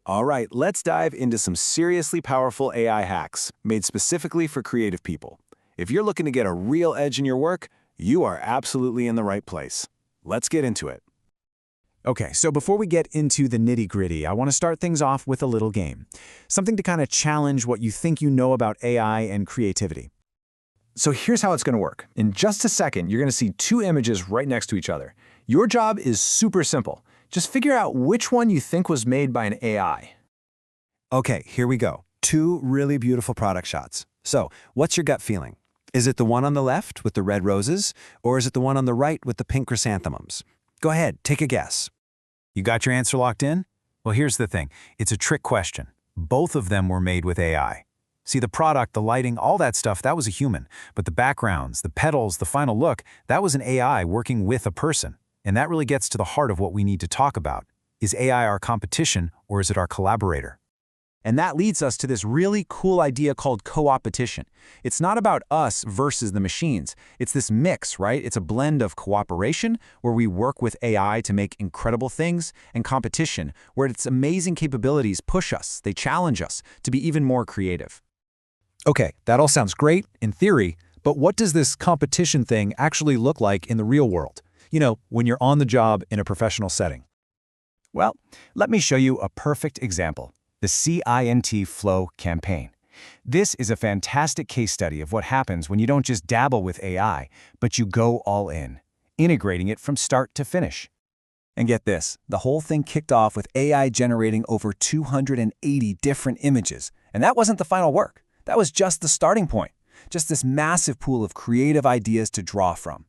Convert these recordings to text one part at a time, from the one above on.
All right, let's dive into some seriously powerful AI hacks made specifically for creative people. If you're looking to get a real edge in your work, you are absolutely in the right place. Let's get into it. Okay, so before we get into the nitty-gritty, I want to start things off with a little game. Something to kind of challenge what you think you know about AI and creativity. So here's how it's going to work. In just a second, you're going to see two images right next to each other. Your job is super simple. Just figure out which one you think was made by an AI. Okay, here we go. Two really beautiful product shots. So, what's your gut feeling? Is it the one on the left with the red roses, or is it the one on the right with the pink chrysanthemums? Go ahead, take a guess. You got your answer locked in? Well, here's the thing. It's a trick question. Both of them were made with AI. See, the product, the lighting, all that stuff, that was a human. But the backgrounds, the petals, the final look, that was an AI working with a person. And that really gets to the heart of what we need to talk about. Is AI our competition, or is it our collaborator? And that leads us to this really cool idea called co-opetition. It's not about us versus the machines. It's this mix, right? It's a blend of cooperation, where we work with AI to make incredible things, and competition, where its amazing capabilities push us, they challenge us to be even more creative. Okay, that all sounds great in theory, but what does this competition thing actually look like in the real world? You know, when you're on the job in a professional setting. Well, let me show you a perfect example. The CINT Flow campaign. This is a fantastic case study of what happens when you don't just dabble with AI, but you go all in, integrating it from start to finish. And get this, the whole thing kicked off with AI generating over 280 different images. And that wasn't the final work. That was just the starting point, just this massive pool of creative ideas to draw from.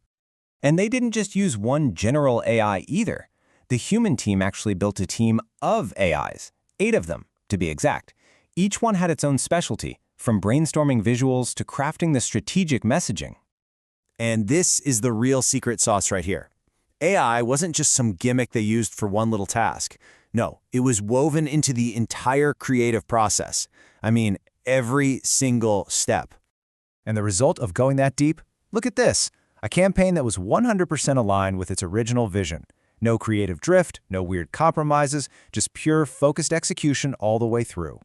And they didn't just use one general AI either. The human team actually built a team of AIs, 8 of them, to be exact. Each one had its own specialty, from brainstorming visuals to crafting the strategic messaging. And this is the real secret sauce right here. AI wasn't just some gimmick they used for one little task. No, it was woven into the entire creative process. I mean, every single step. And the result of going that deep? Look at this. A campaign that was 100% aligned with its original vision. No creative drift, no weird compromises, just pure focused execution all the way through.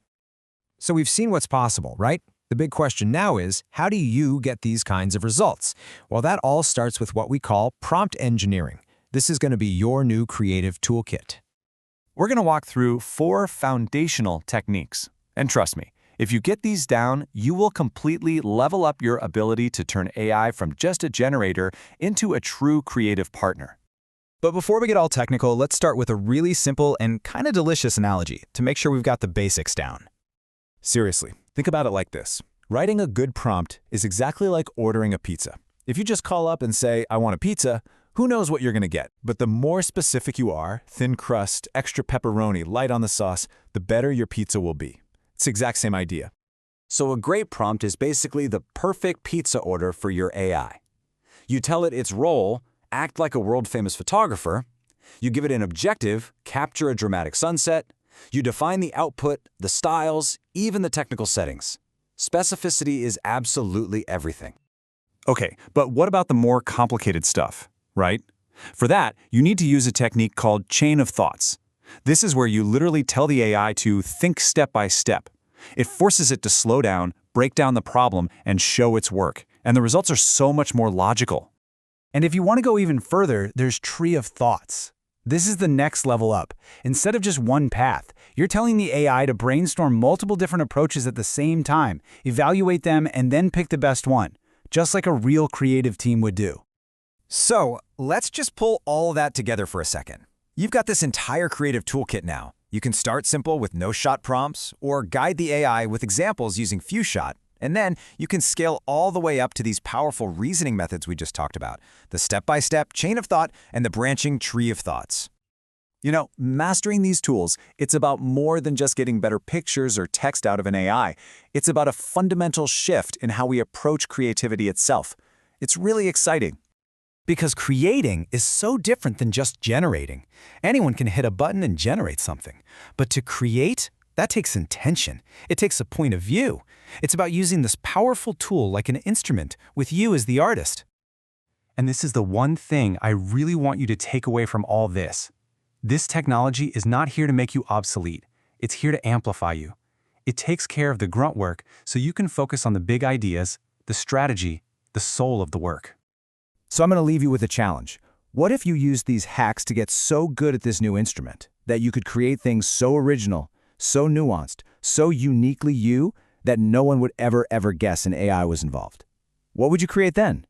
So we've seen what's possible, right? The big question now is, how do you get these kinds of results? Well, that all starts with what we call prompt engineering. This is going to be your new creative toolkit. We're going to walk through 4 foundational techniques. And trust me, if you get these down, you will completely level up your ability to turn AI from just a generator into a true creative partner. But before we get all technical, let's start with a really simple and kind of delicious analogy to make sure we've got the basics down. Seriously, think about it like this. Writing a good prompt is exactly like ordering a pizza. If you just call up and say, "I want a pizza," who knows what you're going to get? But the more specific you are, thin crust, extra pepperoni, light on the sauce, the better your pizza will be. It's the exact same idea. So a great prompt is basically the perfect pizza order for your AI. You tell it its role, act like a world-famous photographer. You give it an objective, capture a dramatic sunset. You define the output, the styles, even the technical settings. Specificity is absolutely everything. Okay, but what about the more complicated stuff, right? For that, you need to use a technique called chain of thoughts. This is where you literally tell the AI to think step by step. It forces it to slow down, break down the problem, and show its work. And the results are so much more logical. And if you want to go even further, there's tree of thoughts. This is the next level up. Instead of just one path, you're telling the AI to brainstorm multiple different approaches at the same time, evaluate them, and then pick the best one, just like a real creative team would do. So, let's just pull all that together for a second. You've got this entire creative toolkit now. You can start simple with no-shot prompts, or guide the AI with examples using few-shot, and then you can scale all the way up to these powerful reasoning methods we just talked about, the step-by-step chain of thought and the branching tree of thoughts. You know, mastering these tools, it's about more than just getting better pictures or text out of an AI. It's about a fundamental shift in how we approach creativity itself. It's really exciting. Because creating is so different than just generating. Anyone can hit a button and generate something. But to create, that takes intention. It takes a point of view. It's about using this powerful tool like an instrument, with you as the artist. And this is the one thing I really want you to take away from all this. This technology is not here to make you obsolete. It's here to amplify you. It takes care of the grunt work so you can focus on the big ideas, the strategy, the soul of the work. So I'm going to leave you with a challenge. What if you used these hacks to get so good at this new instrument that you could create things so original, so nuanced, so uniquely you that no one would ever guess an AI was involved? What would you create then?